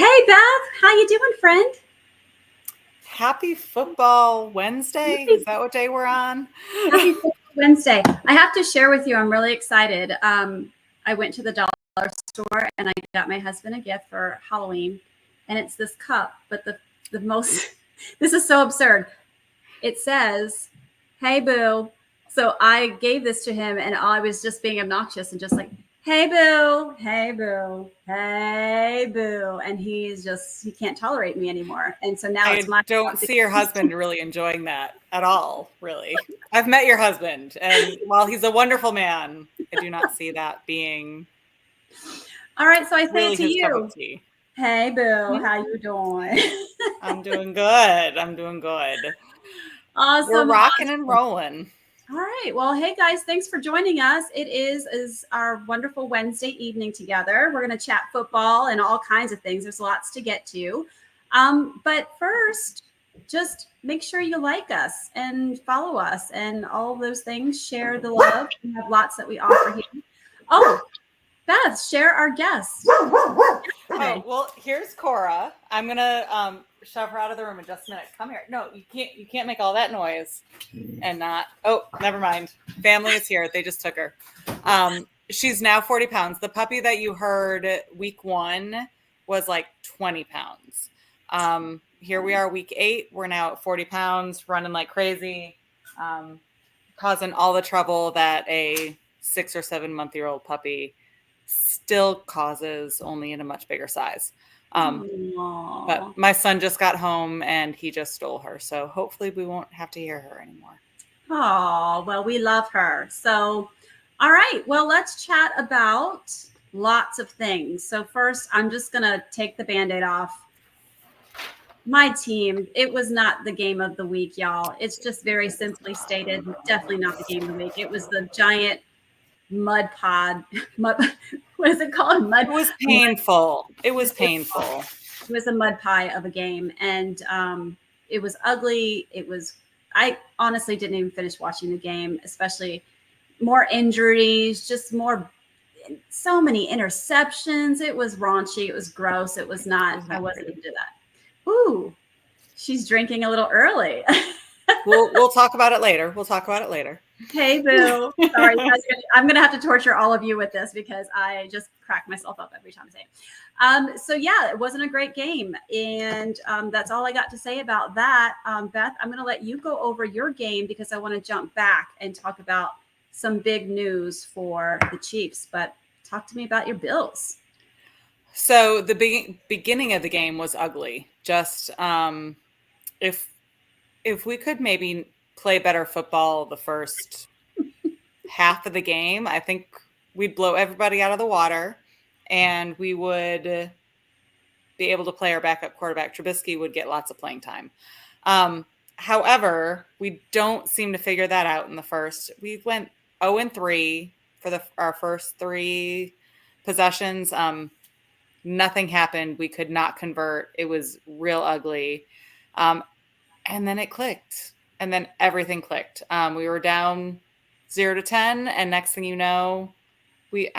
Hey Beth, how you doing, friend? Happy Football Wednesday. Is that what day we're on? Happy Wednesday. I have to share with you, I'm really excited. I went to the dollar store and I got my husband a gift for Halloween, and it's this cup, but the most this is so absurd. It says, "Hey boo." So I gave this to him and I was just being obnoxious and just like, "Hey boo, hey boo, hey boo." And he can't tolerate me anymore. And so now it's I my don't see your husband really enjoying that at all, really. I've met your husband, and while he's a wonderful man, I do not see that being All right, so I say it really to his cup of you. tea. Hey Bill, Hmm? how you doing? I'm doing good. I'm doing good. We're Awesome, rocking and awesome. rolling. All right. Well, hey guys, thanks for joining us. It is our wonderful Wednesday evening together. We're going to chat football and all kinds of things. There's lots to get to. But first, just make sure you like us and follow us and all those things. Share the love. We have lots that we offer here. Oh, Beth, share our guest Oh, today. well, here's Cora. I'm gonna shove her out of the room in just a minute. Come here. No, you can't make all that noise and not. Oh, never mind. Family is here. They just took her. She's now 40 pounds. The puppy that you heard week 1 was like 20 pounds. Here we are, week 8. We're now at 40 pounds, running like crazy, causing all the trouble that a 6 or 7 month-year-old puppy still causes, only in a much bigger size. But my son just got home and he just stole her. So hopefully we won't have to hear her anymore. Oh, well, we love her. So, all right. Well, let's chat about lots of things. So, first, I'm just going to take the band aid off. My team, it was not the game of the week, y'all. It's just very simply stated, definitely not the game of the week. It was the giant mud pod. Mud, what is it called? It was Mud. painful. It was painful. It was a mud pie of a game, and it was ugly. I honestly didn't even finish watching the game, especially more injuries, just so many interceptions. It was raunchy. It was gross. It was not, I wasn't Pretty. into that. Ooh, she's drinking a little early. We'll talk about it later. We'll talk about it later. Hey, Bill. Sorry, guys, I'm going to have to torture all of you with this because I just crack myself up every time I say it. So, yeah, it wasn't a great game. And that's all I got to say about that. Beth, I'm going to let you go over your game because I want to jump back and talk about some big news for the Chiefs. But talk to me about your Bills. So the beginning of the game was ugly. Just if we could maybe play better football the first half of the game, I think we'd blow everybody out of the water and we would be able to play our backup quarterback. Trubisky would get lots of playing time. However, we don't seem to figure that out in the first. We went 0-3 for our first 3 possessions. Nothing happened. We could not convert. It was real ugly. And then it clicked. And then everything clicked. We were down 0-10, and next thing you know, we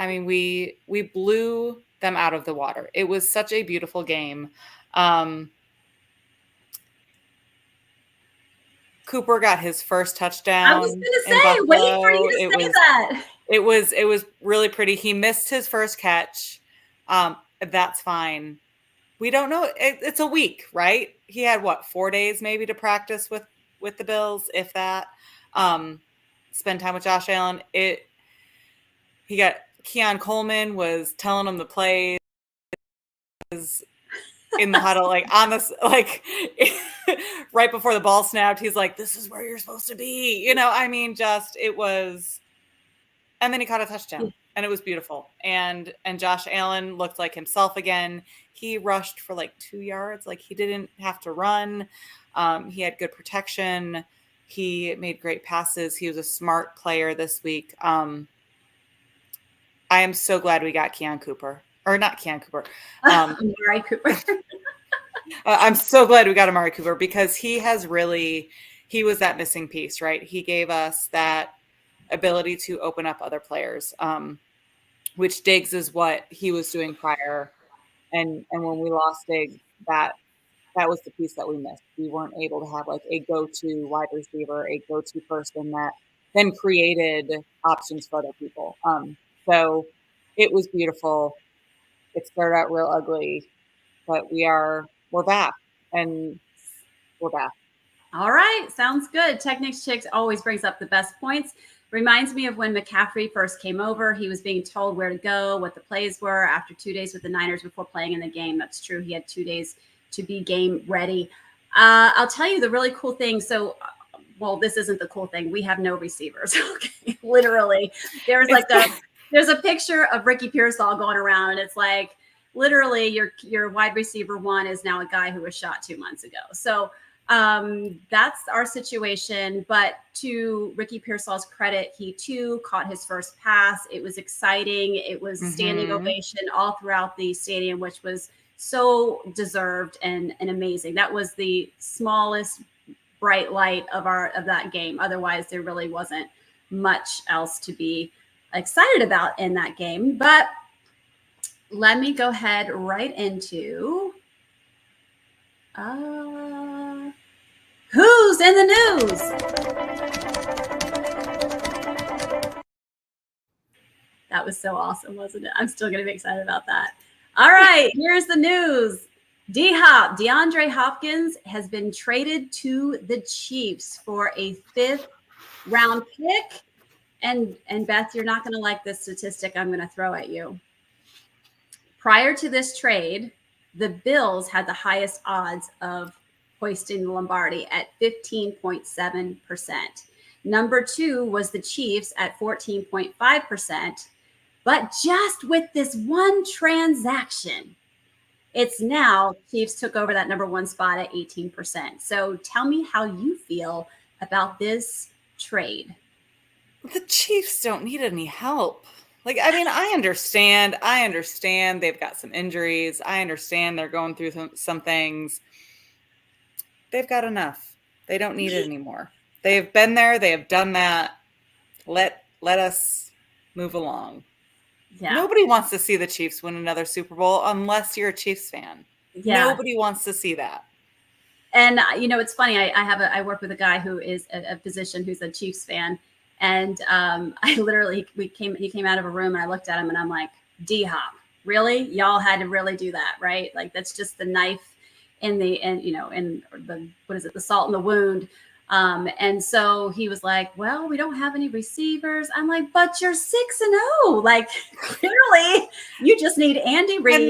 blew them out of the water. It was such a beautiful game. Cooper got his first touchdown. I was going to in say, waiting for Buffalo. you to say that. It was really pretty. He missed his first catch. That's fine. We don't know. It's a week, right? He had 4 days maybe to practice with the Bills, if that. Spend time with Josh Allen. He got Keon Coleman was telling him the plays in the huddle, like on this, like right before the ball snapped. He's like, "This is where you're supposed to be," just it was. And then he caught a touchdown, and it was beautiful. And Josh Allen looked like himself again. He rushed for like 2 yards, like he didn't have to run. He had good protection. He made great passes. He was a smart player this week. I am so glad we got Keon Cooper, or not Keon Cooper. Amari Cooper. I'm so glad we got Amari Cooper because he was that missing piece, right? He gave us that ability to open up other players, which Diggs is what he was doing prior And when we lost Diggs, that was the piece that we missed. We weren't able to have like a go-to wide receiver, a go-to person that then created options for other people. So it was beautiful. It started out real ugly, but we're back, and we're back. All right. Sounds good. Technics Chicks always brings up the best points. Reminds me of when McCaffrey first came over. He was being told where to go, what the plays were after 2 days with the Niners before playing in the game. That's true. He had 2 days to be game ready. I'll tell you the really cool thing. So, well, this isn't the cool thing. We have no receivers. Okay. Literally. There's a picture of Ricky Pearsall going around, and it's like literally your wide receiver one is now a guy who was shot 2 months ago. So that's our situation. But to Ricky Pearsall's credit, he too caught his first pass. It was exciting. It was standing ovation all throughout the stadium, which was so deserved and amazing. That was the smallest bright light of that game. Otherwise, there really wasn't much else to be excited about in that game. But let me go ahead right into who's in the news? That was so awesome, wasn't it? I'm still going to be excited about that. All right, here's the news. DeAndre Hopkins has been traded to the Chiefs for a 5th round pick. And Beth, you're not going to like this statistic I'm going to throw at you. Prior to this trade, the Bills had the highest odds of hoisting the Lombardi at 15.7%. Number 2 was the Chiefs at 14.5%. But just with this one transaction, it's now Chiefs took over that number 1 spot at 18%. So tell me how you feel about this trade. The Chiefs don't need any help. Like, I mean, I understand. They've got some injuries. I understand they're going through some things. They've got enough. They don't need it anymore. They have been there. They have done that. Let us move along. Yeah. Nobody wants to see the Chiefs win another Super Bowl unless you're a Chiefs fan. Yeah. Nobody wants to see that. And, it's funny. I work with a guy who is a physician who's a Chiefs fan. And he came out of a room and I looked at him and I'm like, D-Hop, really? Y'all had to really do that, right? Like, that's just the knife in the salt in the wound. And so he was like, well, we don't have any receivers. I'm like, but you're 6-0. Like, clearly you just need Andy Reid.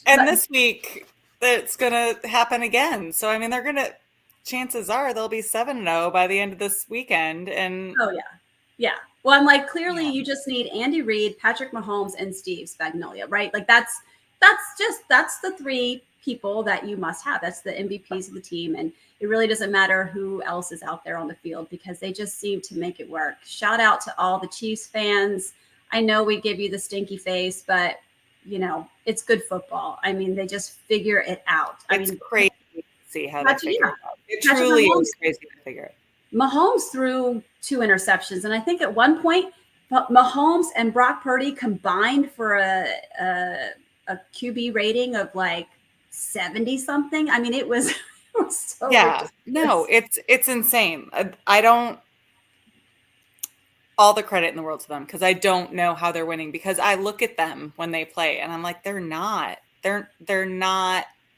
And this week it's going to happen again. So, I mean, chances are they'll be 7-0 by the end of this weekend. And yeah. Well, I'm like, clearly you just need Andy Reid, Patrick Mahomes, and Steve Spagnuolo, right? Like that's the 3 people that you must have. That's the MVPs of the team. And it really doesn't matter who else is out there on the field because they just seem to make it work. Shout out to all the Chiefs fans. I know we give you the stinky face, but it's good football. I mean, they just figure it out. It's crazy to see how they figure it out. It truly is crazy to figure it. Mahomes threw 2 interceptions. And I think at one point, Mahomes and Brock Purdy combined for a QB rating of like 70 something. I mean, it was so ridiculous. No, it's insane. All the credit in the world to them because I don't know how they're winning because I look at them when they play and I'm like, they're not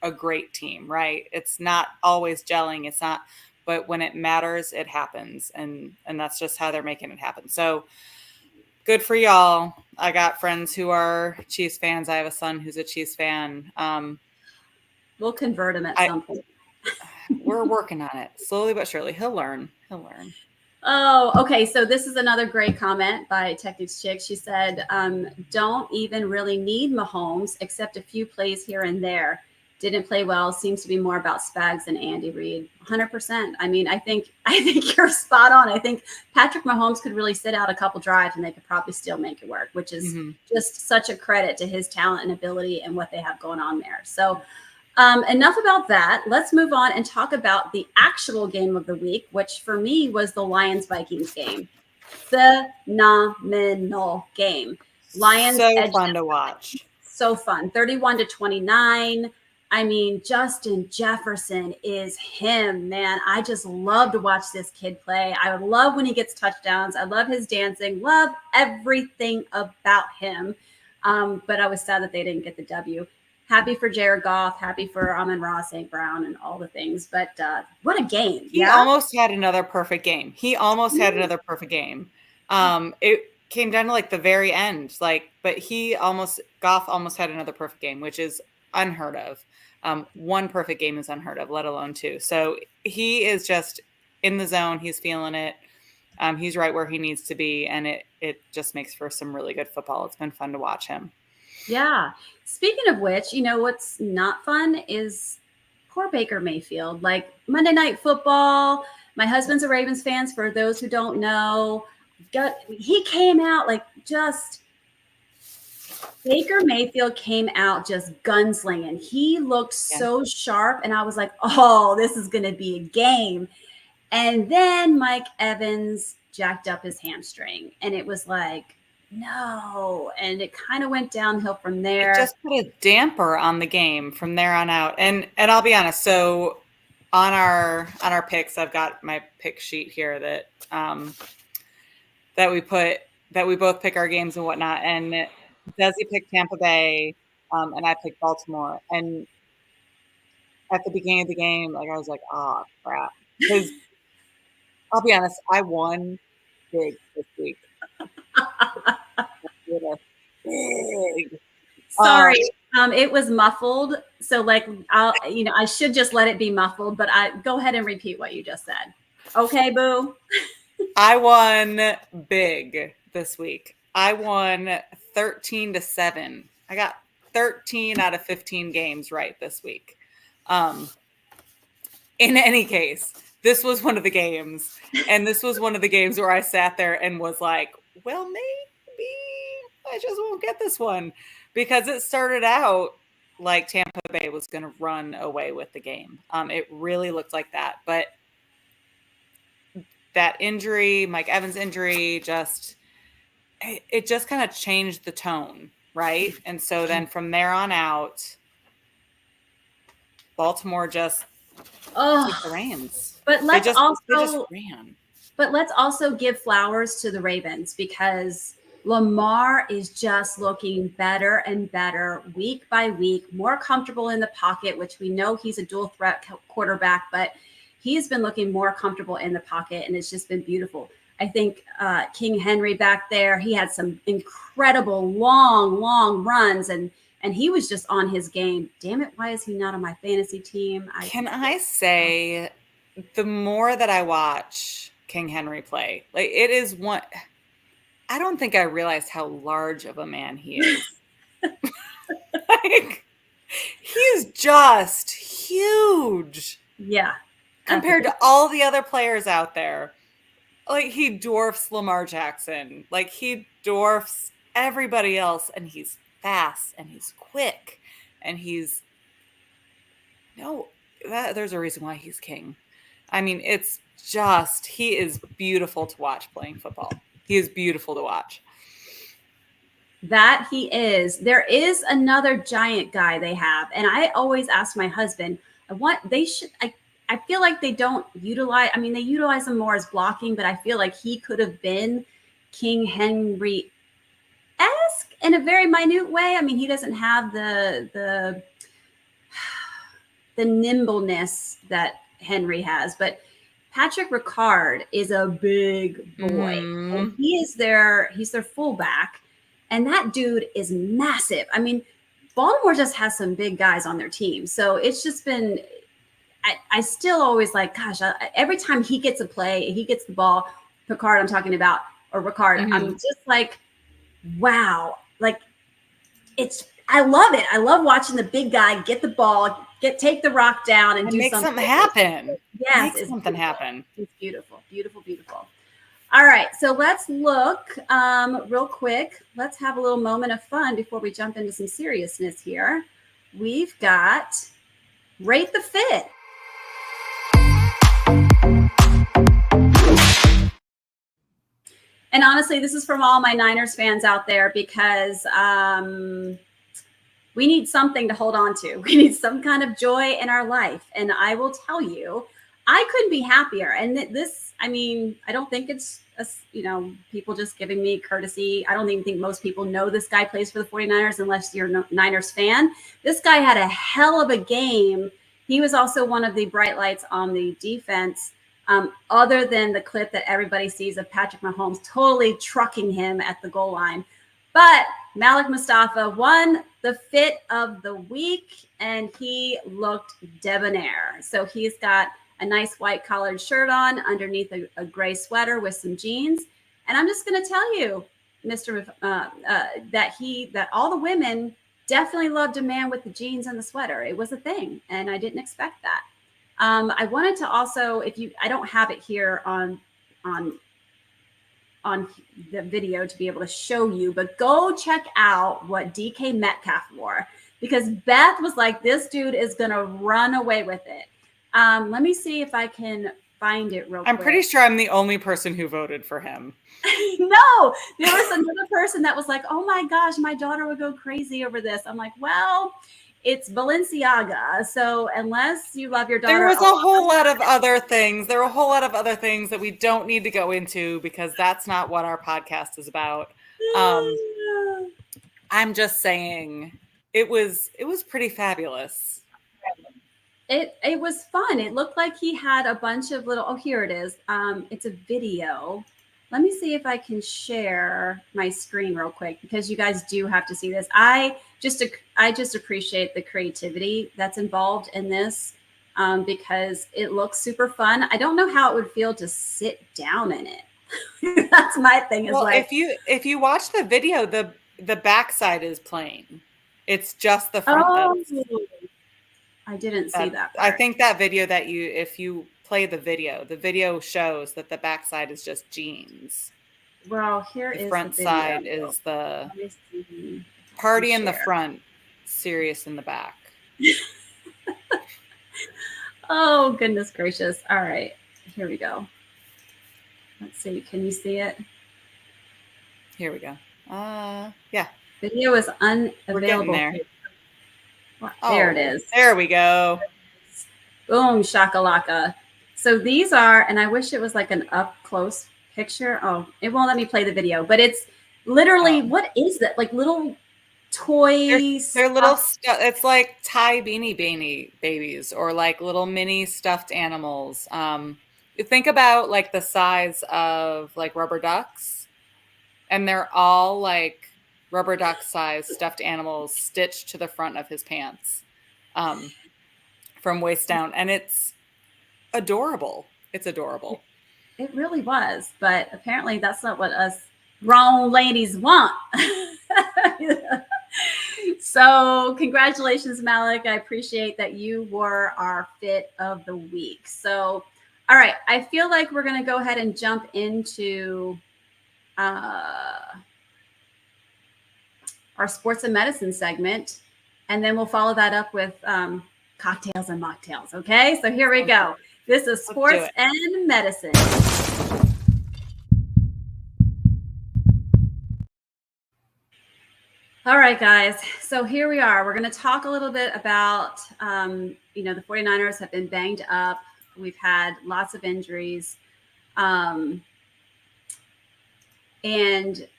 a great team, right? It's not always gelling. It's not, but when it matters, it happens. And that's just how they're making it happen. So good for y'all. I got friends who are Chiefs fans. I have a son who's a Chiefs fan. We'll convert him at some point. We're working on it slowly but surely. He'll learn. Oh, okay. So this is another great comment by Technics Chick. She said, don't even really need Mahomes except a few plays here and there. Didn't play well. Seems to be more about Spags than Andy Reid. 100%. I mean, I think you're spot on. I think Patrick Mahomes could really sit out a couple drives and they could probably still make it work, which is just such a credit to his talent and ability and what they have going on there. So enough about that. Let's move on and talk about the actual game of the week, which for me was the Lions-Vikings game. Phenomenal game. Lions so fun to watch. So fun. 31-29. I mean, Justin Jefferson is him, man. I just love to watch this kid play. I love when he gets touchdowns. I love his dancing, love everything about him. But I was sad that they didn't get the W. Happy for Jared Goff, happy for Amon-Ra St. Brown and all the things. But what a game. He almost had another perfect game. It came down to like the very end, but Goff almost had another perfect game, which is unheard of. One perfect game is unheard of, let alone two. So he is just in the zone. He's feeling it. He's right where he needs to be. And it just makes for some really good football. It's been fun to watch him. Yeah. Speaking of which, what's not fun is poor Baker Mayfield. Like Monday Night Football. My husband's a Ravens fan. For those who don't know, he came out Baker Mayfield came out just gunslinging. He looked so sharp, and I was like, oh, this is going to be a game. And then Mike Evans jacked up his hamstring, and it was like, no. And it kind of went downhill from there. It just put a damper on the game from there on out. And I'll be honest, so on our picks, I've got my pick sheet here that we both pick our games and whatnot. And Desi picked Tampa Bay, and I picked Baltimore. And at the beginning of the game, I was like, oh, crap. Because I'll be honest, I won big this week. Big. Sorry, it was muffled. So I should just let it be muffled, but go ahead and repeat what you just said. Okay, boo. I won big this week. I won 13-7. I got 13 out of 15 games right this week. In any case, this was one of the games. And this was one of the games where I sat there and was like, well, maybe I just won't get this one. Because it started out like Tampa Bay was going to run away with the game. It really looked like that. But that injury, Mike Evans' injury, it just kind of changed the tone, right? And so then from there on out, Baltimore just took the reins. But they just ran. But let's also give flowers to the Ravens, because Lamar is just looking better and better week by week, more comfortable in the pocket, which we know he's a dual threat quarterback, but he's been looking more comfortable in the pocket, and it's just been beautiful. I think King Henry back there, he had some incredible long runs, and he was just on his game. Damn it, why is he not on my fantasy team? Can I say, the more that I watch King Henry play, it is one – I don't think I realized how large of a man he is. He's just huge. Yeah. Compared to all the other players out there. He dwarfs Lamar Jackson. He dwarfs everybody else, and he's fast and he's quick and there's a reason why he's king. I mean, it's just, he is beautiful to watch playing football. He is beautiful to watch. That he is. There is another giant guy they have. And I always ask my husband, I feel like they don't utilize, they utilize him more as blocking, but I feel like he could have been King Henry-esque in a very minute way. He doesn't have the nimbleness that Henry has, but Patrick Ricard is a big boy. Mm-hmm. And he's their fullback, and that dude is massive. Baltimore just has some big guys on their team. So it's just been, I still always gosh, every time he gets a play, he gets the ball, Ricard I'm talking about, or Ricard, mm-hmm. I'm just like, wow. I love it. I love watching the big guy get the ball, take the rock down and do make something happen. Yes. Make something happen. It's beautiful, beautiful, beautiful. All right. So let's look real quick. Let's have a little moment of fun before we jump into some seriousness here. We've got Rate the Fit. And honestly, this is from all my Niners fans out there, because we need something to hold on to. We need some kind of joy in our life. And I will tell you, I couldn't be happier. And this, I mean, I don't think it's, people just giving me courtesy. I don't even think most people know this guy plays for the 49ers unless you're a Niners fan. This guy had a hell of a game. He was also one of the bright lights on the defense, other than the clip that everybody sees of Patrick Mahomes totally trucking him at the goal line. But Malik Mustafa won the fit of the week, and he looked debonair. So he's got a nice white collared shirt on underneath a gray sweater with some jeans. And I'm just going to tell you, Mr. That all the women definitely loved a man with the jeans and the sweater. It was a thing, and I didn't expect that. I wanted to also, I don't have it here on the video to be able to show you, but go check out what DK Metcalf wore, because Beth was like, this dude is going to run away with it. Let me see if I can find it real quick. I'm pretty sure I'm the only person who voted for him. No, there was another person that was like, oh my gosh, my daughter would go crazy over this. I'm like, well, it's Balenciaga. So unless you love your daughter. There was a whole lot of other things. There were a whole lot of other things that we don't need to go into because that's not what our podcast is about. I'm just saying it was pretty fabulous. It was fun. It looked like he had a bunch of little, oh, here it is. It's a video. Let me see if I can share my screen real quick, because you guys do have to see this. I just appreciate the creativity that's involved in this, because it looks super fun. I don't know how it would feel to sit down in it. That's my thing. Is well, like, if you watch the video, the backside is plain. It's just the front. Oh, I didn't see that part. I think that video that if you play the video shows that the backside is just jeans. Well, here is the front side is the party in the front, serious in the back. Oh, goodness gracious. All right, here we go. Let's see. Can you see it? Here we go. Yeah. Video is unavailable. We're getting there. There it is. There we go. Boom, shakalaka. So these are, and I wish it was like an up close picture. Oh, it won't let me play the video, but it's literally, what is that? Like little toys. They're little stuff. It's like Thai beanie babies, or like little mini stuffed animals. You think about like the size of like rubber ducks, and they're all like rubber duck size stuffed animals stitched to the front of his pants, from waist down. And it's adorable. It's adorable. It really was, but apparently that's not what us grown ladies want. So congratulations, Malik. I appreciate that you were our fit of the week. So, all right. I feel like we're going to go ahead and jump into our sports and medicine segment, and then we'll follow that up with cocktails and mocktails. Okay, so here we go. This is sports and medicine. All right, guys. So here we are. We're going to talk a little bit about, the 49ers have been banged up. We've had lots of injuries. And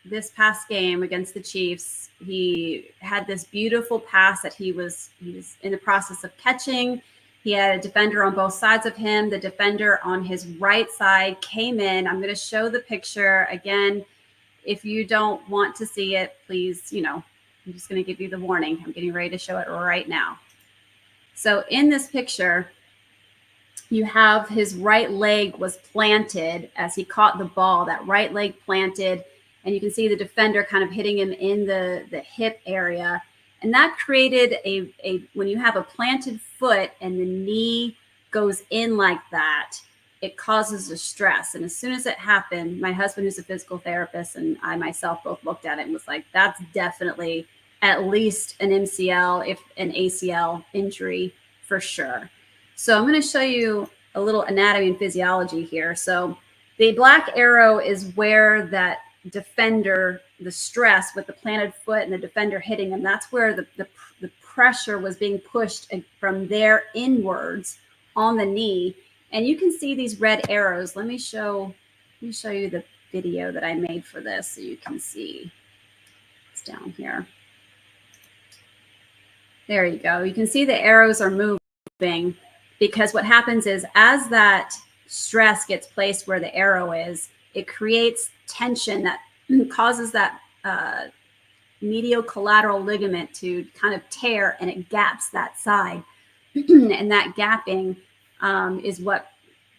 this past game against the Chiefs, he had this beautiful pass that he was in the process of catching. He had a defender on both sides of him. The defender on his right side came in. I'm going to show the picture again. If you don't want to see it, please, I'm just going to give you the warning. I'm getting ready to show it right now. So in this picture, you have his right leg was planted as he caught the ball, that right leg planted, and you can see the defender kind of hitting him in the hip area. And that created when you have a planted foot and the knee goes in like that, it causes a stress. And as soon as it happened, my husband, who's a physical therapist, and I myself both looked at it and was like, that's definitely at least an MCL, if an ACL injury for sure. So I'm going to show you a little anatomy and physiology here. So the black arrow is where that defender the stress with the planted foot and the defender hitting him. That's where the pressure was being pushed from there inwards on the knee. And you can see these red arrows. Let me show you the video that I made for this so you can see. It's down here. There you go. You can see the arrows are moving because what happens is as that stress gets placed where the arrow is, it creates tension that causes that medial collateral ligament to kind of tear, and it gaps that side. And that gapping is what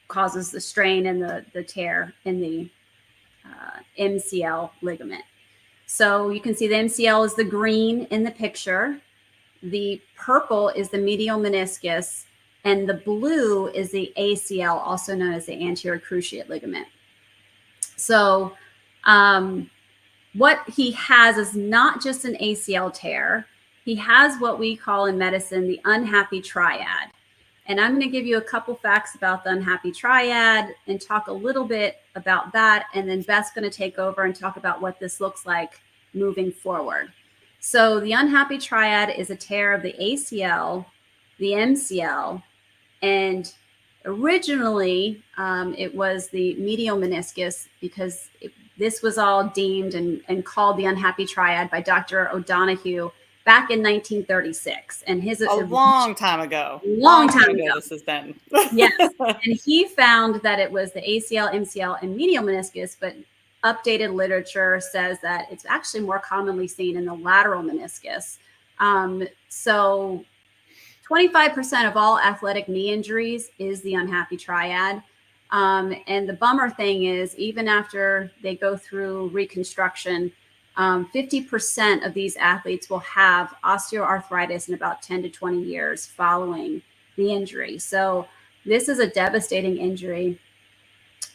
causes the strain and the tear in the MCL ligament. So you can see the MCL is the green in the picture. The purple is the medial meniscus, and the blue is the ACL, also known as the anterior cruciate ligament. So what he has is not just an ACL tear. He has what we call in medicine the unhappy triad. And I'm going to give you a couple facts about the unhappy triad and talk a little bit about that. And then Beth's going to take over and talk about what this looks like moving forward. So the unhappy triad is a tear of the ACL, the MCL, and originally it was the medial meniscus because this was all deemed and called the unhappy triad by Dr. O'Donoghue back in 1936. And long time ago. Long time ago. This has been. Yes. And he found that it was the ACL, MCL, and medial meniscus, but updated literature says that it's actually more commonly seen in the lateral meniscus. So 25% of all athletic knee injuries is the unhappy triad. And the bummer thing is, even after they go through reconstruction, 50% of these athletes will have osteoarthritis in about 10 to 20 years following the injury. So this is a devastating injury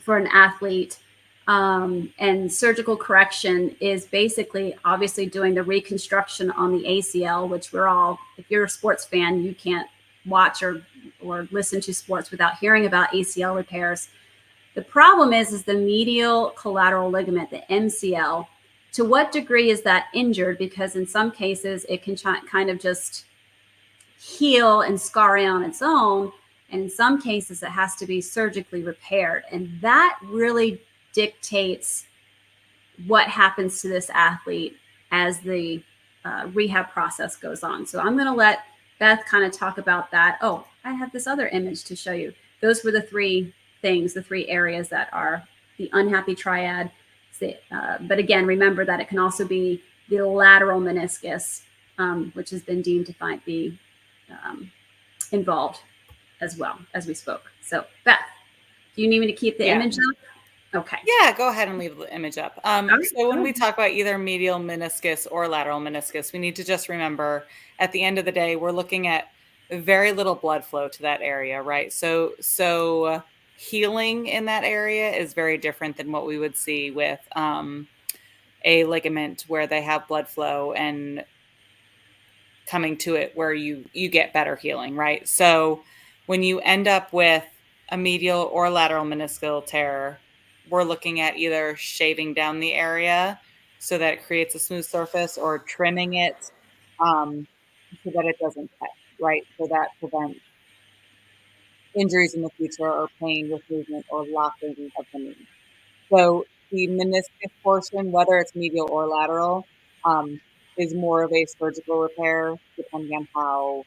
for an athlete. And surgical correction is basically obviously doing the reconstruction on the ACL, which we're all, if you're a sports fan, you can't watch or listen to sports without hearing about ACL repairs. The problem is the medial collateral ligament, the MCL. To what degree is that injured? Because in some cases it can kind of just heal and scar in on its own. And in some cases it has to be surgically repaired. And that really dictates what happens to this athlete as the rehab process goes on. So I'm going to let Beth kind of talk about that. Oh, I have this other image to show you. Those were the three things, the three areas that are the unhappy triad. But again, remember that it can also be the lateral meniscus, which has been deemed to be involved as well, as we spoke. So Beth, do you need me to keep the image up? Okay. Yeah, go ahead and leave the image up. So when we talk about either medial meniscus or lateral meniscus, we need to just remember at the end of the day, we're looking at very little blood flow to that area, right? So healing in that area is very different than what we would see with a ligament where they have blood flow and coming to it where you get better healing, right? So when you end up with a medial or lateral meniscal tear, we're looking at either shaving down the area so that it creates a smooth surface or trimming it so that it doesn't cut, right? So that prevents injuries in the future or pain with movement or locking of the knee. So the meniscus portion, whether it's medial or lateral, is more of a surgical repair depending on how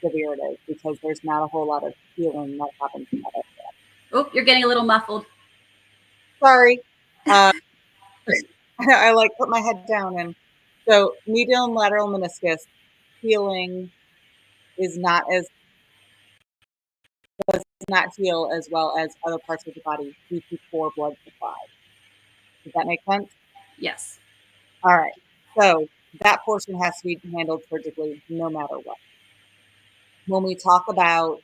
severe it is, because there's not a whole lot of healing that happens in that area. Oh, you're getting a little muffled. Sorry. I put my head down. And so medial and lateral meniscus healing does not heal as well as other parts of the body due to poor blood supply. Does that make sense? Yes. All right. So that portion has to be handled surgically no matter what. When we talk about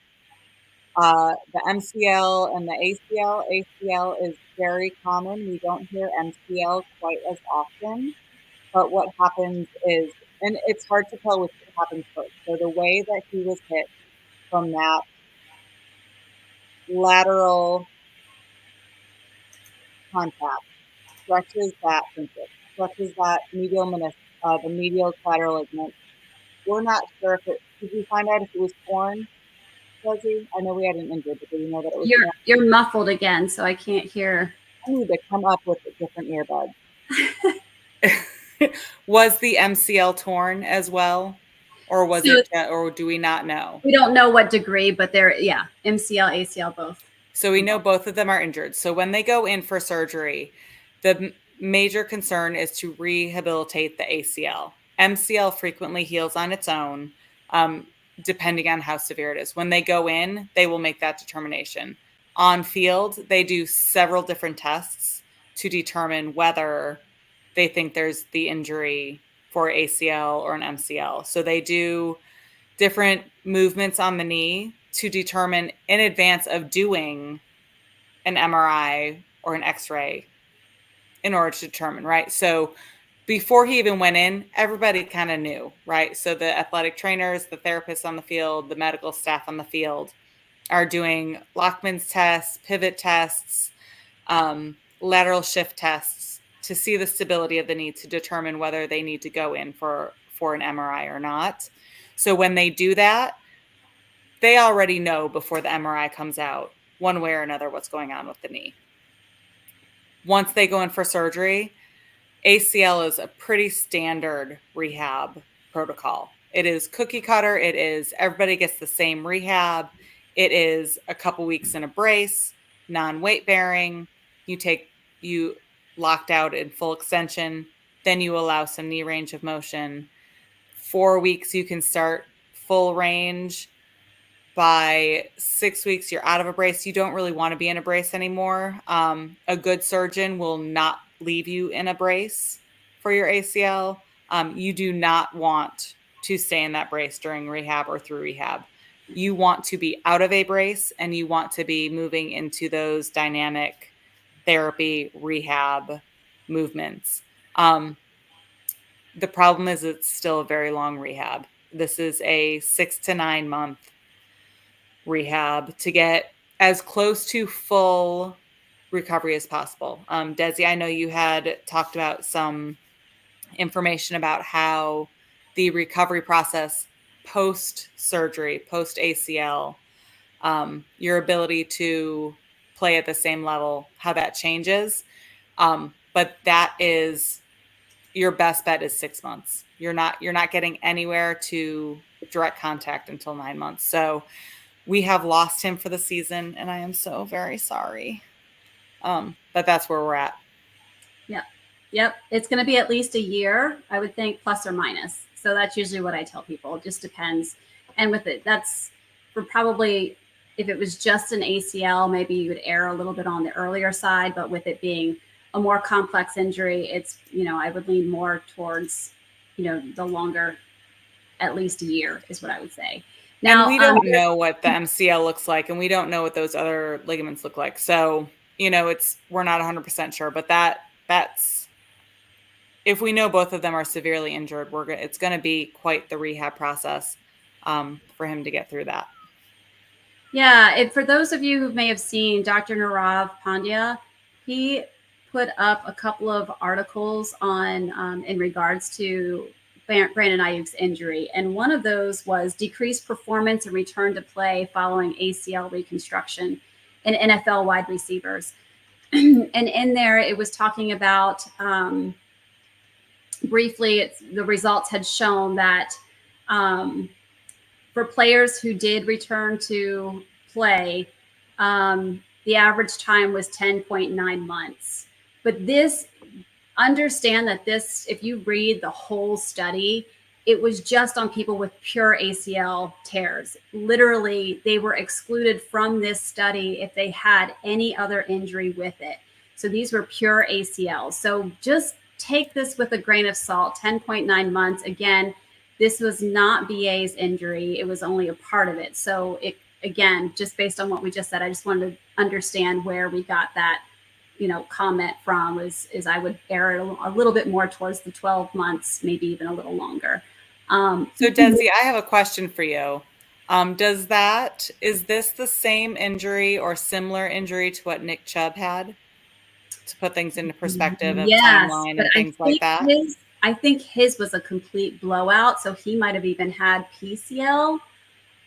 the MCL and the ACL is very common. We don't hear MCL quite as often, but what happens is, and it's hard to tell which happens first. So the way that he was hit from that lateral contact stretches that linkage. stretches that the medial collateral ligament. We're not sure if did we find out if it was torn, Leslie? I know we had an injury, but did we know that it was torn? You're muffled again, so I can't hear. I need to come up with a different earbud. Was the MCL torn as well? Or or do we not know? We don't know what degree, but MCL, ACL, both. So we know both of them are injured. So when they go in for surgery, the major concern is to rehabilitate the ACL. MCL frequently heals on its own, depending on how severe it is. When they go in, they will make that determination. On field, they do several different tests to determine whether they think there's the injury for ACL or an MCL. So they do different movements on the knee to determine in advance of doing an MRI or an X-ray in order to determine, right? So before he even went in, everybody kind of knew, right? So the athletic trainers, the therapists on the field, the medical staff on the field are doing Lockman's tests, pivot tests, lateral shift tests to see the stability of the knee to determine whether they need to go in for an MRI or not. So when they do that, they already know before the MRI comes out, one way or another, what's going on with the knee. Once they go in for surgery, ACL is a pretty standard rehab protocol. It is cookie cutter. It is everybody gets the same rehab. It is a couple weeks in a brace, non-weight bearing. You locked out in full extension. Then you allow some knee range of motion. 4 weeks, you can start full range. By 6 weeks, you're out of a brace. You don't really want to be in a brace anymore. A good surgeon will not leave you in a brace for your ACL. You do not want to stay in that brace during rehab or through rehab. You want to be out of a brace and you want to be moving into those dynamic therapy rehab movements. The problem is it's still a very long rehab. This is a 6 to 9 month rehab to get as close to full recovery as possible. Desi, I know you had talked about some information about how the recovery process post-surgery, post-ACL, your ability to play at the same level, how that changes. But that is your best bet is 6 months. You're not getting anywhere to direct contact until 9 months. So we have lost him for the season, and I am so very sorry. But that's where we're at. Yep. It's going to be at least a year, I would think, plus or minus. So that's usually what I tell people. It just depends. And with it, that's for probably, if it was just an ACL, maybe you would err a little bit on the earlier side. But with it being a more complex injury, it's, I would lean more towards, the longer, at least a year is what I would say. Now, and we don't know what the MCL looks like, and we don't know what those other ligaments look like. So, we're not 100% sure, but that's, if we know both of them are severely injured, it's going to be quite the rehab process for him to get through that. Yeah. For those of you who may have seen Dr. Nirav Pandya, he put up a couple of articles on in regards to Brandon Aiyuk's injury. And one of those was decreased performance and return to play following ACL reconstruction in NFL wide receivers. And in there, it was talking about, briefly, the results had shown that for players who did return to play, the average time was 10.9 months. But understand that if you read the whole study, it was just on people with pure ACL tears. Literally, they were excluded from this study if they had any other injury with it. So these were pure ACLs. So just take this with a grain of salt. 10.9 months. Again, this was not BA's injury. It was only a part of it. So again, just based on what we just said, I just wanted to understand where we got that comment from is I would err a little bit more towards the 12 months, maybe even a little longer. So Desi, I have a question for you. Is this the same injury or similar injury to what Nick Chubb had? to put things into perspective of Yes, timeline but and things like that. I think his was a complete blowout. So he might have even had PCL,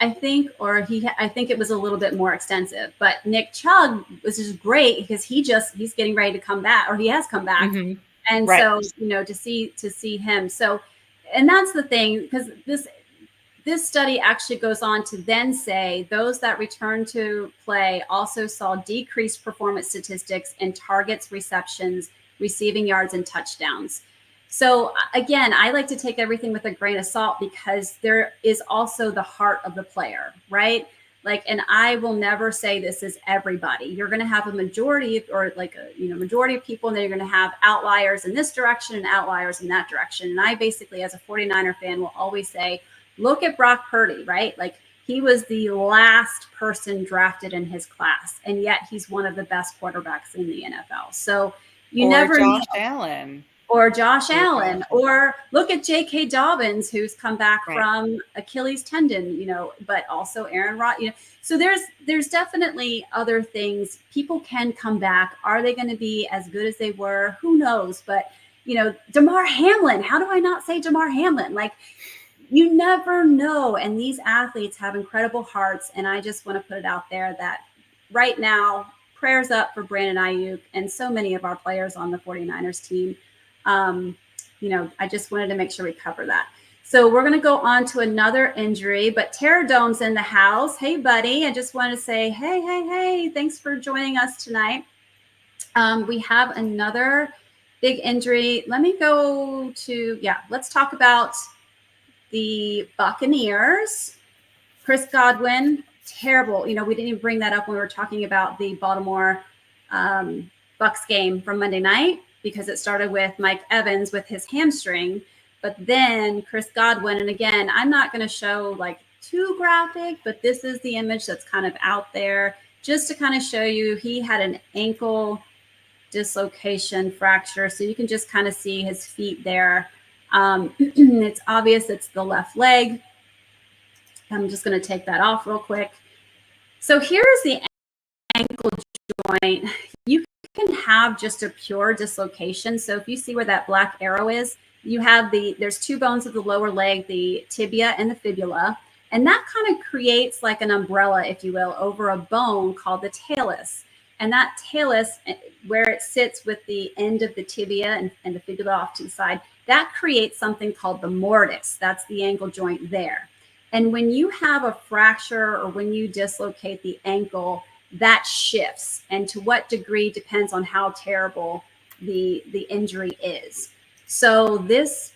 I think, or I think it was a little bit more extensive. But Nick Chubb was just great because he's getting ready to come back, or he has come back. Mm-hmm. And Right. so, to see him. So, and that's the thing, because this study actually goes on to then say those that returned to play also saw decreased performance statistics in targets, receptions, receiving yards, and touchdowns. So again, I like to take everything with a grain of salt because there is also the heart of the player, right? Like, and I will never say this is everybody. You're going to have a majority, or like a majority of people, and then you're going to have outliers in this direction and outliers in that direction. And I basically, as a 49er fan, will always say, look at Brock Purdy, right? Like, he was the last person drafted in his class, and yet he's one of the best quarterbacks in the NFL. So you never know. Allen. Or Josh Allen, or look at J.K. Dobbins, who's come back from Achilles tendon, but also Aaron Rodgers. So there's definitely other things. People can come back. Are they going to be as good as they were? Who knows? But Damar Hamlin. How do I not say Damar Hamlin? Like, you never know. And these athletes have incredible hearts. And I just want to put it out there that right now, prayers up for Brandon Aiyuk and so many of our players on the 49ers team. I just wanted to make sure we cover that. So we're going to go on to another injury, but Terradome's in the house. Hey, buddy. I just wanted to say, hey, thanks for joining us tonight. We have another big injury. Let me go to, let's talk about the Buccaneers. Chris Godwin, terrible. We didn't even bring that up when we were talking about the Baltimore Bucs game from Monday night, because it started with Mike Evans with his hamstring, but then Chris Godwin. And again, I'm not going to show like too graphic, but this is the image that's kind of out there just to kind of show you he had an ankle dislocation fracture. So you can just kind of see his feet there. It's obvious it's the left leg. I'm just going to take that off real quick. So here's the ankle joint. You can have just a pure dislocation. So if you see where that black arrow is, you have there's two bones of the lower leg, the tibia and the fibula, and that kind of creates like an umbrella, if you will, over a bone called the talus. And that talus, where it sits with the end of the tibia and the fibula off to the side, that creates something called the mortise. That's the ankle joint there. And when you have a fracture or when you dislocate the ankle, that shifts. And to what degree depends on how terrible the injury is. So this,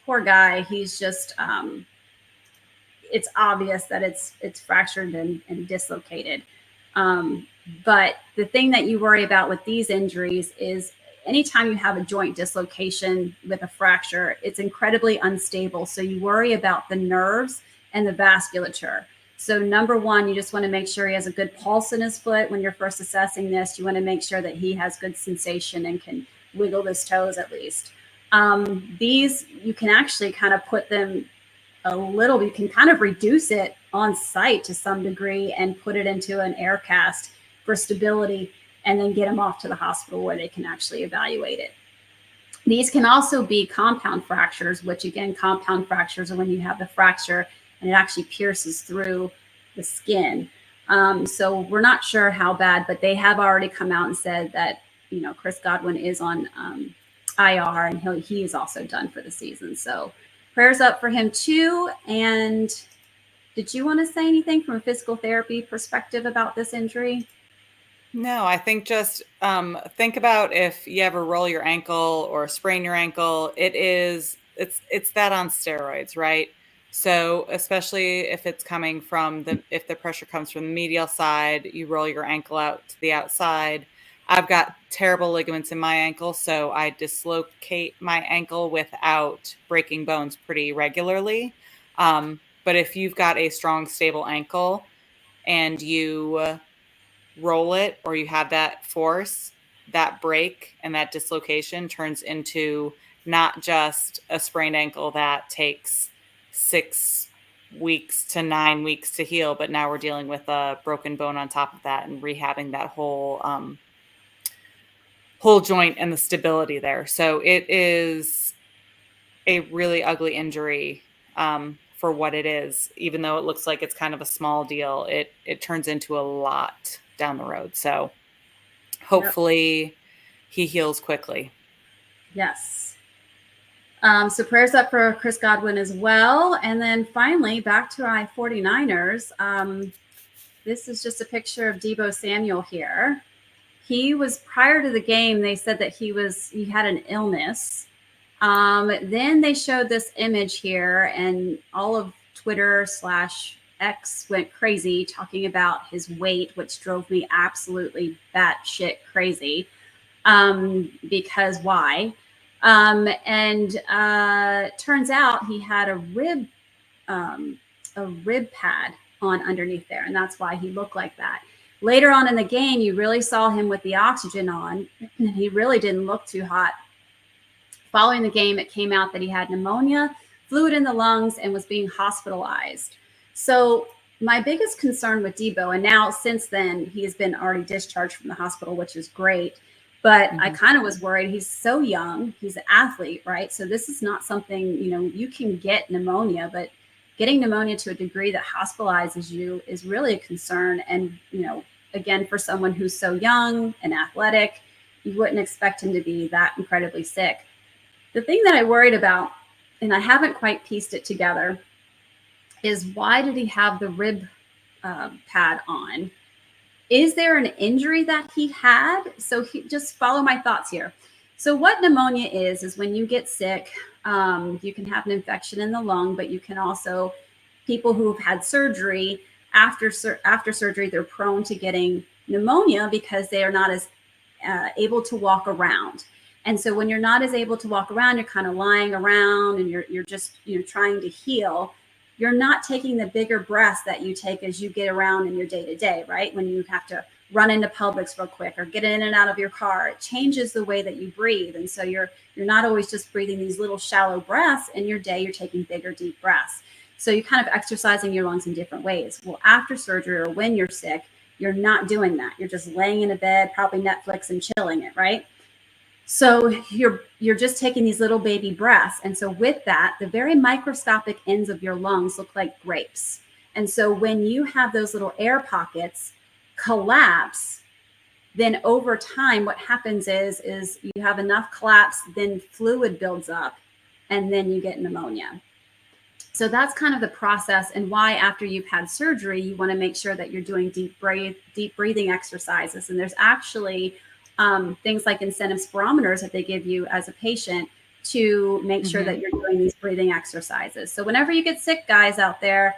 poor guy, he's just, it's obvious that it's fractured and dislocated. But the thing that you worry about with these injuries is anytime you have a joint dislocation with a fracture, it's incredibly unstable. So you worry about the nerves and the vasculature. So number one, you just want to make sure he has a good pulse in his foot. When you're first assessing this, you want to make sure that he has good sensation and can wiggle his toes at least. These, you can actually kind of put them you can kind of reduce it on site to some degree and put it into an air cast for stability, and then get them off to the hospital where they can actually evaluate it. These can also be compound fractures, which again, compound fractures are when you have the fracture and it actually pierces through the skin. So we're not sure how bad, but they have already come out and said that, Chris Godwin is on IR, and he is also done for the season. So prayers up for him too. And did you want to say anything from a physical therapy perspective about this injury? No, I think just think about if you ever roll your ankle or sprain your ankle, it's that on steroids, right? So especially if it's coming from if the pressure comes from the medial side, you roll your ankle out to the outside. I've got terrible ligaments in my ankle, so I dislocate my ankle without breaking bones pretty regularly. But if you've got a strong, stable ankle and you roll it, or you have that force, that break and that dislocation turns into not just a sprained ankle that takes 6 weeks to 9 weeks to heal, but now we're dealing with a broken bone on top of that and rehabbing that whole whole joint and the stability there. So it is a really ugly injury for what it is. Even though it looks like it's kind of a small deal, it turns into a lot down the road. So hopefully he heals quickly. Yes. So prayers up for Chris Godwin as well. And then finally, back to our 49ers. This is just a picture of Deebo Samuel here. He was, prior to the game, they said that he had an illness. Then they showed this image here, and all of Twitter/X went crazy talking about his weight, which drove me absolutely batshit crazy. Because why? Turns out he had a rib pad on underneath there, and that's why he looked like that. Later on in the game, you really saw him with the oxygen on, and he really didn't look too hot. Following the game, it came out that he had pneumonia, fluid in the lungs, and was being hospitalized. So my biggest concern with Deebo, and now since then, he has been already discharged from the hospital, which is great. But I kind of was worried. He's so young. He's an athlete, right? So this is not something, you can get pneumonia, but getting pneumonia to a degree that hospitalizes you is really a concern. And, again, for someone who's so young and athletic, you wouldn't expect him to be that incredibly sick. The thing that I worried about, and I haven't quite pieced it together, is why did he have the rib pad on? Is there an injury that he had? So just follow my thoughts here. So what pneumonia is when you get sick, you can have an infection in the lung, but you can also, people who've had surgery, after surgery, they're prone to getting pneumonia because they are not as able to walk around. And so when you're not as able to walk around, you're kind of lying around and you're just trying to heal. You're not taking the bigger breaths that you take as you get around in your day-to-day, right? When you have to run into Publix real quick or get in and out of your car, it changes the way that you breathe. And so you're not always just breathing these little shallow breaths. In your day, you're taking bigger, deep breaths. So you're kind of exercising your lungs in different ways. Well, after surgery or when you're sick, you're not doing that. You're just laying in a bed, probably Netflix and chilling it, right? So you're just taking these little baby breaths. And so with that, the very microscopic ends of your lungs look like grapes. And so when you have those little air pockets collapse, then over time, what happens is you have enough collapse, then fluid builds up, and then you get pneumonia. So that's kind of the process, and why after you've had surgery, you want to make sure that you're doing deep breathing exercises. And there's actually things like incentive spirometers that they give you as a patient to make sure that you're doing these breathing exercises. So whenever you get sick, guys out there,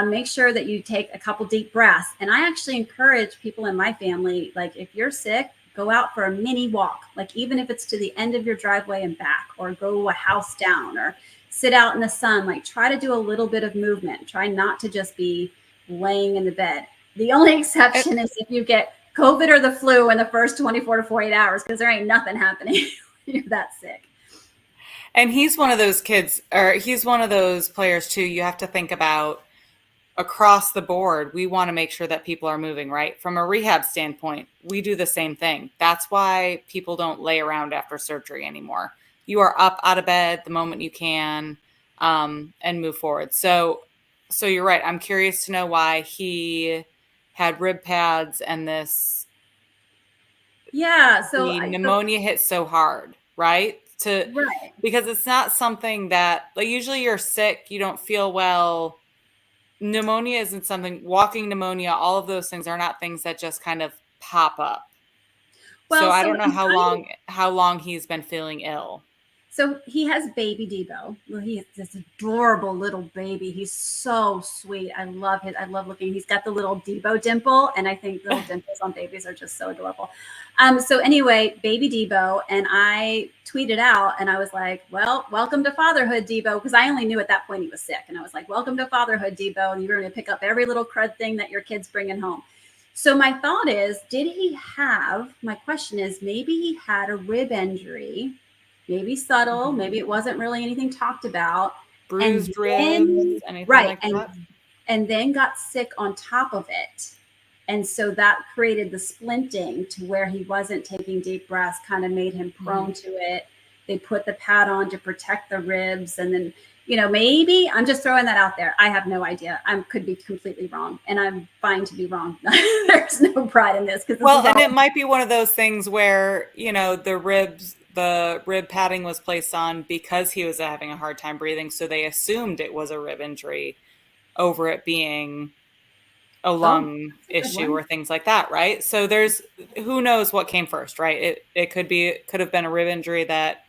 make sure that you take a couple deep breaths. And I actually encourage people in my family, like if you're sick, go out for a mini walk, like even if it's to the end of your driveway and back, or go a house down, or sit out in the sun. Like try to do a little bit of movement. Try not to just be laying in the bed. The only exception is if you get COVID or the flu in the first 24 to 48 hours, because there ain't nothing happening when you're that sick. And he's one of those kids, or he's one of those players too. You have to think about across the board. We want to make sure that people are moving, right? From a rehab standpoint, we do the same thing. That's why people don't lay around after surgery anymore. You are up out of bed the moment you can, and move forward. So you're right. I'm curious to know why he had rib pads and this. Yeah. So the pneumonia hits so hard, right? Because it's not something that, like, usually you're sick, you don't feel well. Pneumonia isn't something, walking pneumonia, all of those things are not things that just kind of pop up. Well, so I don't know how long he's been feeling ill. So he has baby Deebo. Well, he is this adorable little baby. He's so sweet. I love it. I love looking. He's got the little Deebo dimple, and I think little dimples on babies are just so adorable. So anyway, baby Deebo, and I tweeted out, and I was like, "Well, welcome to fatherhood, Deebo," because I only knew at that point he was sick, and I was like, "Welcome to fatherhood, Deebo, and you're going to pick up every little crud thing that your kid's bringing home." So my thought is, my question is, maybe he had a rib injury. Maybe subtle, maybe it wasn't really anything talked about. Bruised ribs, anything like that. And then got sick on top of it. And so that created the splinting to where he wasn't taking deep breaths, kind of made him prone to it. They put the pad on to protect the ribs. And then, maybe I'm just throwing that out there. I have no idea. I could be completely wrong, and I'm fine to be wrong. There's no pride in this. And it might be one of those things where, the rib padding was placed on because he was having a hard time breathing. So they assumed it was a rib injury over it being a lung issue or things like that, right? So who knows what came first, right? It could have been a rib injury that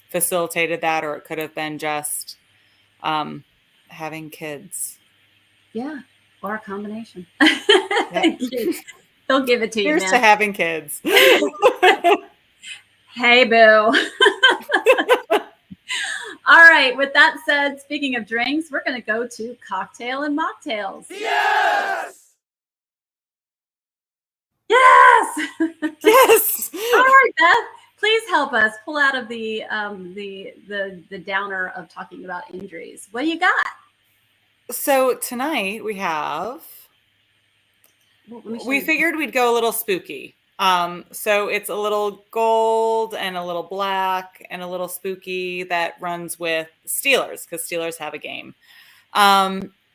facilitated that, or it could have been just having kids. Yeah, or a combination. Yep. They'll give it to you. Here's to having kids. Hey, boo. All right. With that said, speaking of drinks, we're going to go to cocktail and mocktails. Yes! Yes! Yes! All right, Beth. Please help us pull out of the downer of talking about injuries. What do you got? So tonight we have. We figured we'd go a little spooky. So it's a little gold and a little black and a little spooky that runs with Steelers, because Steelers have a game.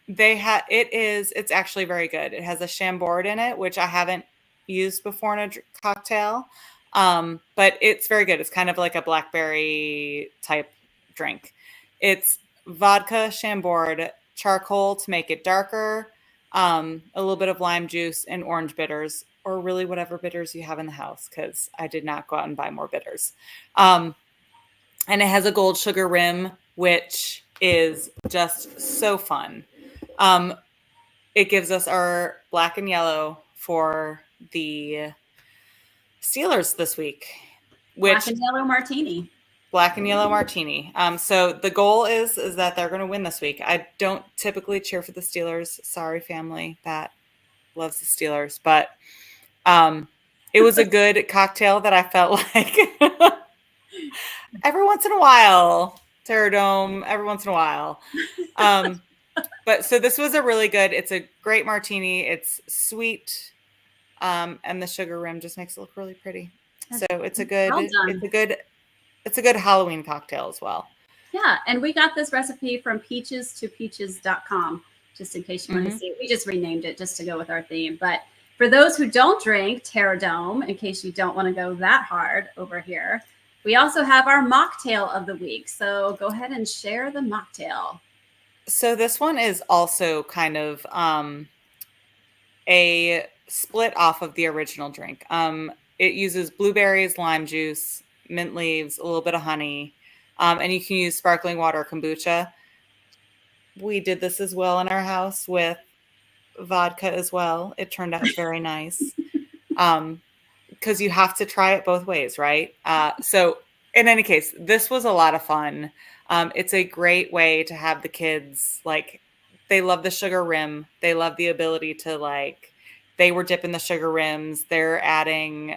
It's actually very good. It has a Chambord in it, which I haven't used before in a cocktail. But it's very good. It's kind of like a blackberry type drink. It's vodka, Chambord, charcoal to make it darker, a little bit of lime juice and orange bitters, or really whatever bitters you have in the house, because I did not go out and buy more bitters. And it has a gold sugar rim, which is just so fun. It gives us our black and yellow for the Steelers this week. Black and yellow martini. Black and yellow martini. So the goal is that they're going to win this week. I don't typically cheer for the Steelers. Sorry, family that loves the Steelers, but it was a good cocktail that I felt like every once in a while, Terradome, every once in a while. But so this was a really good, it's a great martini. It's sweet. And the sugar rim just makes it look really pretty. So it's a good Halloween cocktail as well. Yeah. And we got this recipe from peaches2peaches.com, just in case you want to see it. We just renamed it just to go with our theme. But for those who don't drink Terradome, in case you don't want to go that hard over here, we also have our mocktail of the week. So go ahead and share the mocktail. So this one is also kind of a split off of the original drink. It uses blueberries, lime juice, mint leaves, a little bit of honey, and you can use sparkling water, kombucha. We did this as well in our house with vodka as well. It turned out very nice, because you have to try it both ways, right? So in any case, this was a lot of fun. It's a great way to have the kids, they love the sugar rim. They love the ability to they were dipping the sugar rims. They're adding,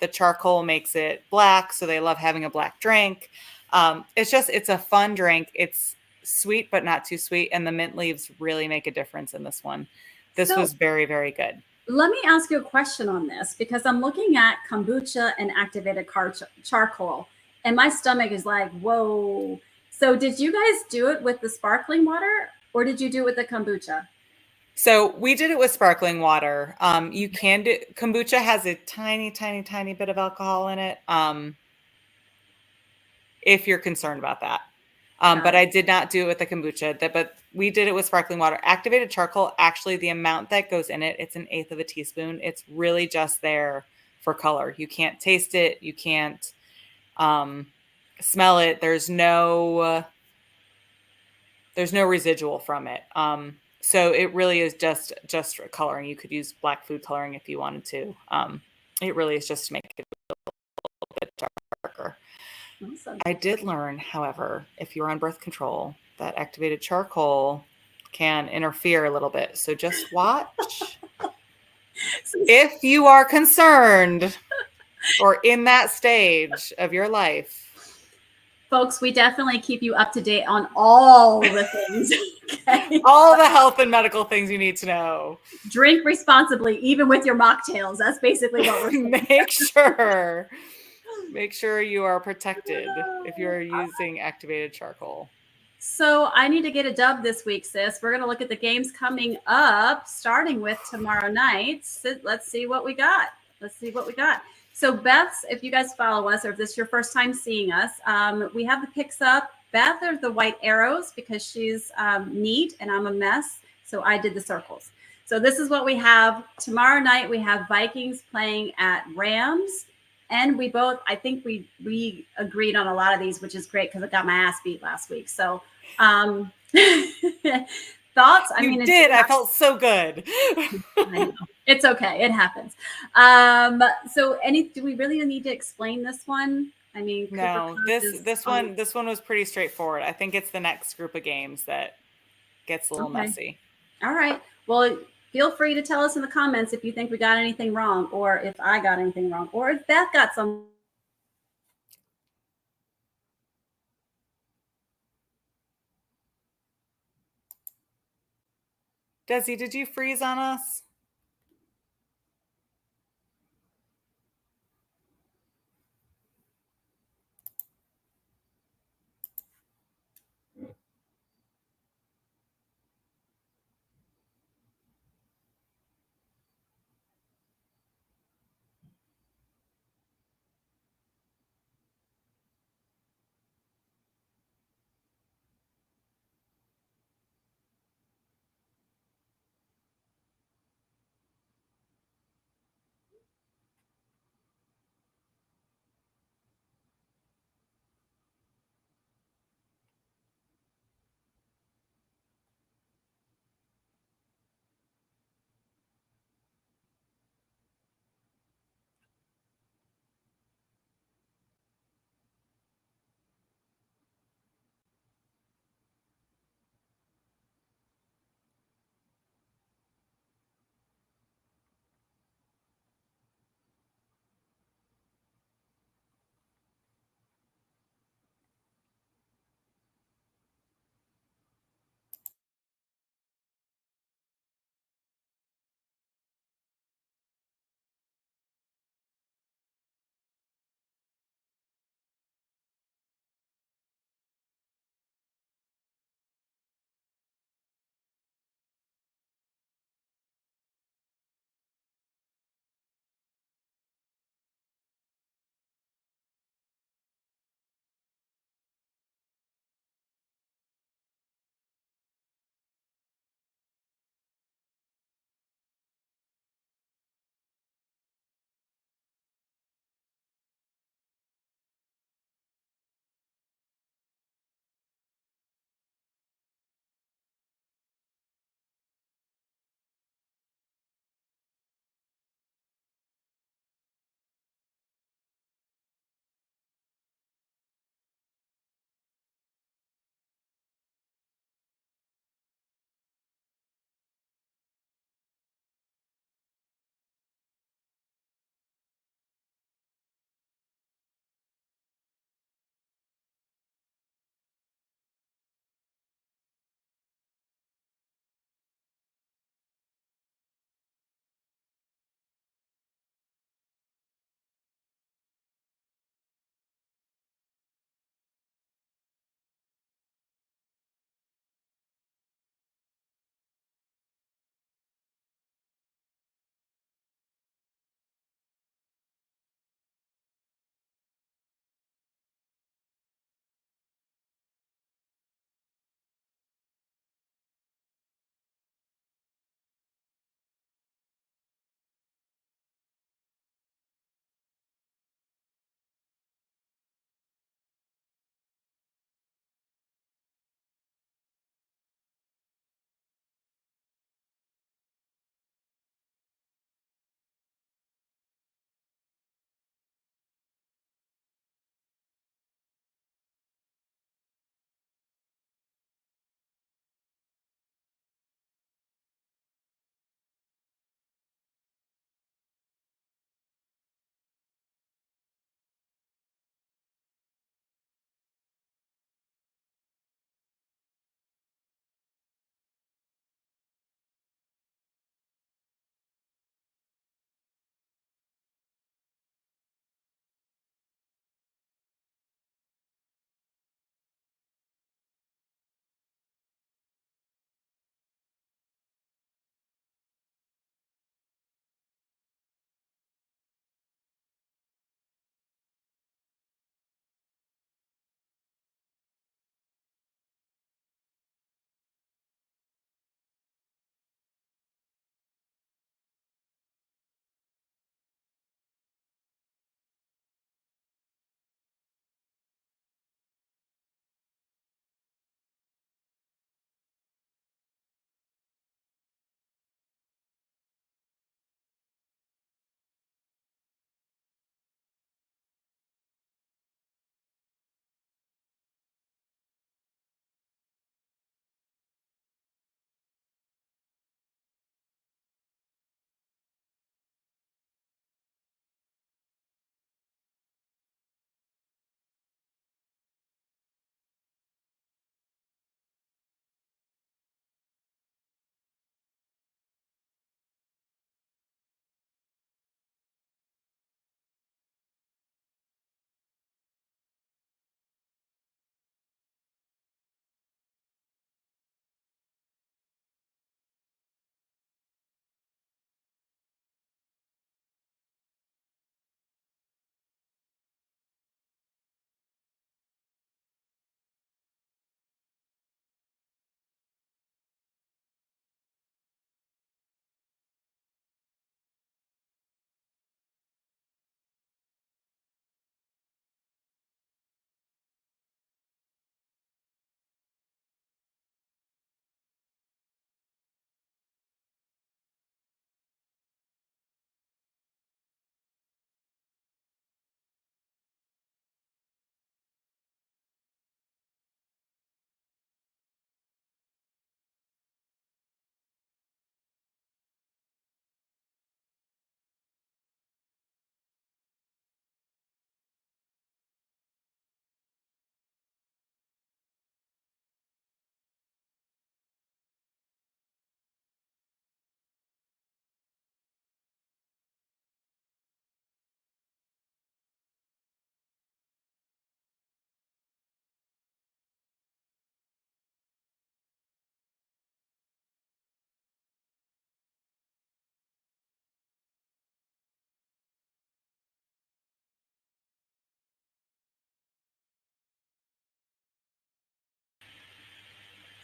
the charcoal makes it black. So they love having a black drink. It's a fun drink. It's sweet, but not too sweet. And the mint leaves really make a difference in this one. This was very, very good. Let me ask you a question on this, because I'm looking at kombucha and activated charcoal, and my stomach is like, whoa. So did you guys do it with the sparkling water, or did you do it with the kombucha? So we did it with sparkling water. You can do kombucha has a tiny, tiny, tiny bit of alcohol in it. If you're concerned about that. But I did not do it with the kombucha, but we did it with sparkling water. Activated charcoal, actually the amount that goes in it, it's 1/8 of a teaspoon. It's really just there for color. You can't taste it. You can't smell it. There's no residual from it. So it really is just coloring. You could use black food coloring if you wanted to. It really is just to make it a little bit darker. Awesome. I did learn, however, if you're on birth control, that activated charcoal can interfere a little bit. So just watch. If you are concerned or in that stage of your life. Folks, we definitely keep you up to date on all the things. Okay. All the health and medical things you need to know. Drink responsibly, even with your mocktails. That's basically what we're saying. Make sure you are protected if you're using activated charcoal. So I need to get a dub this week, sis. We're going to look at the games coming up, starting with tomorrow night. So let's see what we got. So Beth's, if you guys follow us, or if this is your first time seeing us, we have the picks up. Beth are the white arrows because she's neat and I'm a mess. So I did the circles. So this is what we have. Tomorrow night, we have Vikings playing at Rams. And we both, I think we agreed on a lot of these, which is great because I got my ass beat last week. So thoughts? I mean, I felt so good. I know. It's okay. It happens. So do we really need to explain this one? I mean, no, this one was pretty straightforward. I think it's the next group of games that gets a little messy. All right. Well, feel free to tell us in the comments if you think we got anything wrong, or if I got anything wrong, or if Beth got some. Desi, did you freeze on us?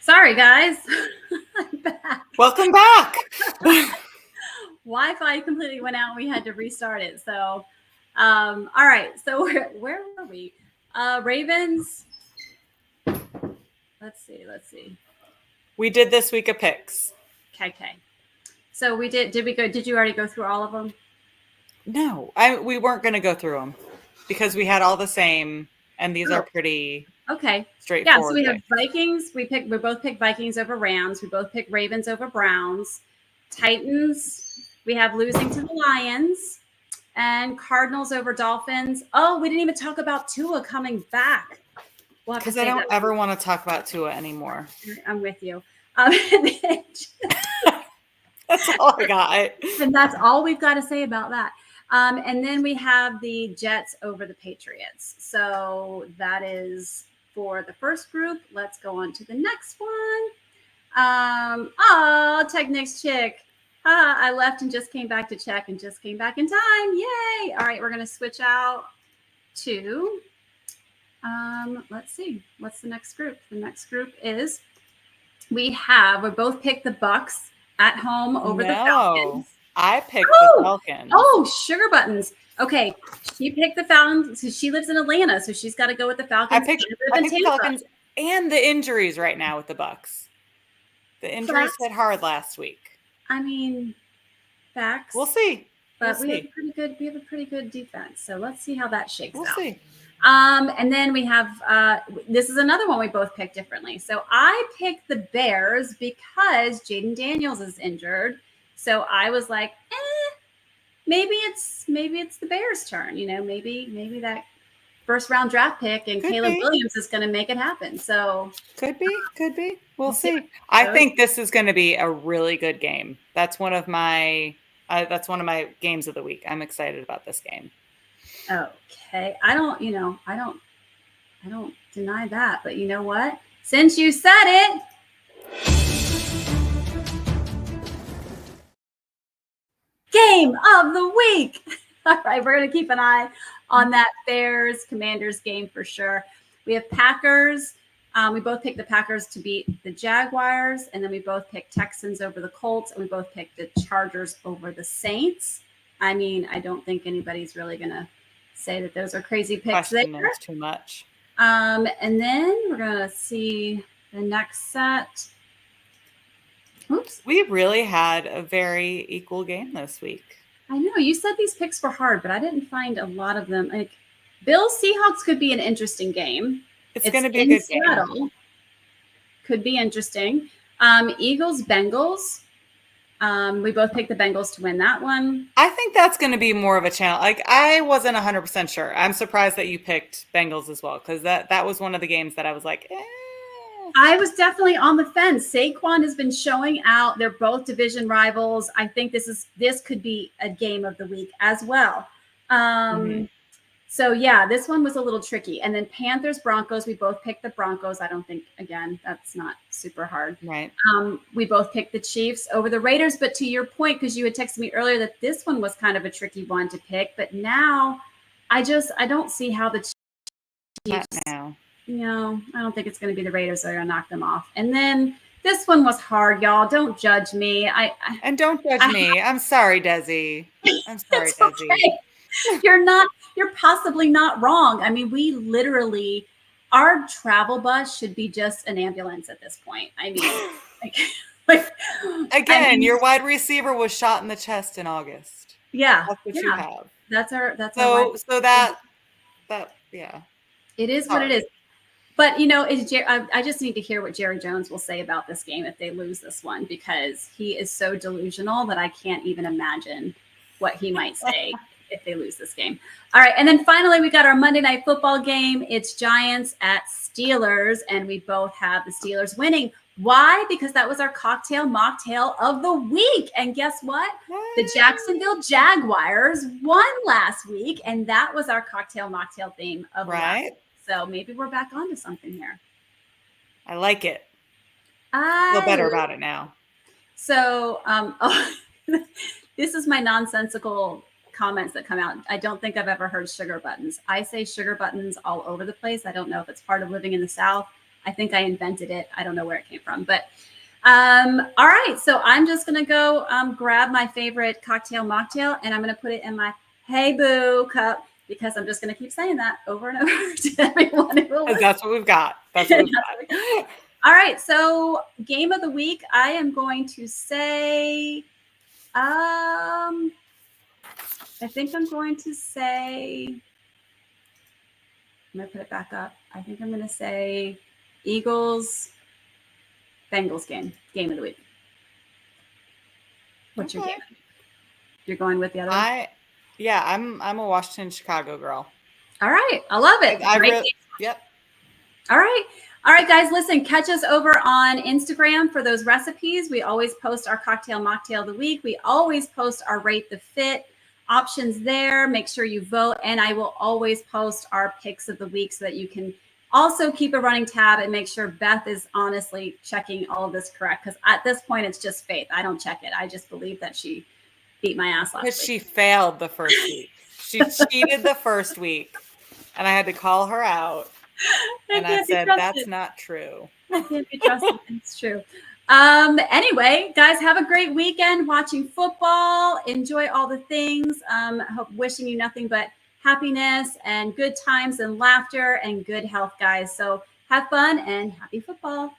Sorry, guys. I'm back. Welcome back. Wi-Fi completely went out. We had to restart it. So, all right. So where were we? Ravens. Let's see. We did this week of picks. Okay. So we did we go? Did you already go through all of them? No, we weren't going to go through them because we had all the same, and these are pretty straightforward. Yeah, so we have Vikings. We both picked Vikings over Rams. We both picked Ravens over Browns. Titans, we have losing to the Lions, and Cardinals over Dolphins. Oh, we didn't even talk about Tua coming back. Because I don't ever want to talk about Tua anymore. I'm with you. That's all I got. And that's all we've got to say about that. And then we have the Jets over the Patriots. So that is for the first group. Let's go on to the next one. Technics chick. I left and just came back to check and just came back in time. Yay. All right, we're going to switch out to, let's see, what's the next group? The next group is we both picked the Bucks at home over the Falcons. I picked the Falcons. Oh, sugar buttons. Okay, she picked the Falcons. So she lives in Atlanta, so she's got to go with the Falcons. I picked the Falcons and the injuries right now with the Bucks. The injuries hit hard last week. I mean, facts. We'll see. But we have a pretty good defense. So let's see how that shakes out. We'll see. And then we have this is another one we both picked differently. So I picked the Bears because Jaden Daniels is injured. So I was like, maybe it's the Bears' turn. You know, maybe that first round draft pick and Caleb Williams is going to make it happen. So could be. We'll see. I think this is going to be a really good game. That's one of my games of the week. I'm excited about this game. Okay. I don't deny that, but you know what? Since you said it, game of the week. All right, we're going to keep an eye on that Bears Commanders game for sure. We have Packers. We both picked the Packers to beat the Jaguars, and then we both picked Texans over the Colts, and we both picked the Chargers over the Saints. I mean, I don't think anybody's really going to say that those are crazy picks there. Too much. And then we're going to see the next set. Oops. We really had a very equal game this week. I know. You said these picks were hard, but I didn't find a lot of them. Like, Bills Seahawks could be an interesting game. It's going to be a good Seattle. Game. Could be interesting. Eagles Bengals. We both picked the Bengals to win that one. I think that's going to be more of a challenge. Like, I wasn't 100% sure. I'm surprised that you picked Bengals as well, because that was one of the games that I was like, I was definitely on the fence. Saquon has been showing out. They're both division rivals. I think this could be a game of the week as well. So yeah, this one was a little tricky. And then Panthers, Broncos, we both picked the Broncos. I don't think, again, that's not super hard. Right. We both picked the Chiefs over the Raiders. But to your point, because you had texted me earlier that this one was kind of a tricky one to pick. But now I don't see how the Chiefs, I don't think it's going to be the Raiders that are going to knock them off. And then this one was hard, y'all. Don't judge me. And don't judge me. I'm sorry, Desi. I'm sorry, Desi. Okay. You're possibly not wrong. I mean, we literally, our travel bus should be just an ambulance at this point. I mean, again, your wide receiver was shot in the chest in August. Yeah. That's what you have. That's our yeah. It is what it is. But, I just need to hear what Jerry Jones will say about this game if they lose this one, because he is so delusional that I can't even imagine what he might say if they lose this game. All right. And then finally, we got our Monday Night Football game. It's Giants at Steelers, and we both have the Steelers winning. Why? Because that was our mocktail of the week. And guess what? The Jacksonville Jaguars won last week, and that was our mocktail theme of last week. So maybe we're back onto something here. I like it. I feel better about it now. So this is my nonsensical comments that come out. I don't think I've ever heard sugar buttons. I say sugar buttons all over the place. I don't know if it's part of living in the South. I think I invented it. I don't know where it came from, but all right. So I'm just going to go grab my favorite cocktail mocktail, and I'm going to put it in my Hey Boo cup, because I'm just going to keep saying that over and over to everyone who will listen. That's what we've got. That's what we've got. All right. So game of the week, I am going to say, I think I'm going to say, I'm going to put it back up. I think I'm going to say Eagles Bengals game of the week. What's your game? You're going with the other one? Yeah, I'm a Washington Chicago girl. All right. I love it. Yep. All right. All right, guys, listen, catch us over on Instagram for those recipes. We always post our cocktail mocktail of the week. We always post our rate the fit options there. Make sure you vote. And I will always post our picks of the week so that you can also keep a running tab and make sure Beth is honestly checking all of this correct. Because at this point, it's just faith. I don't check it. I just believe that she beat my ass last week. Because she failed the first week. She cheated the first week. And I had to call her out. And I said, that's not true. I can't be trusted. It's true. Anyway, guys, have a great weekend watching football. Enjoy all the things. Wishing you nothing but happiness and good times and laughter and good health, guys. So have fun and happy football.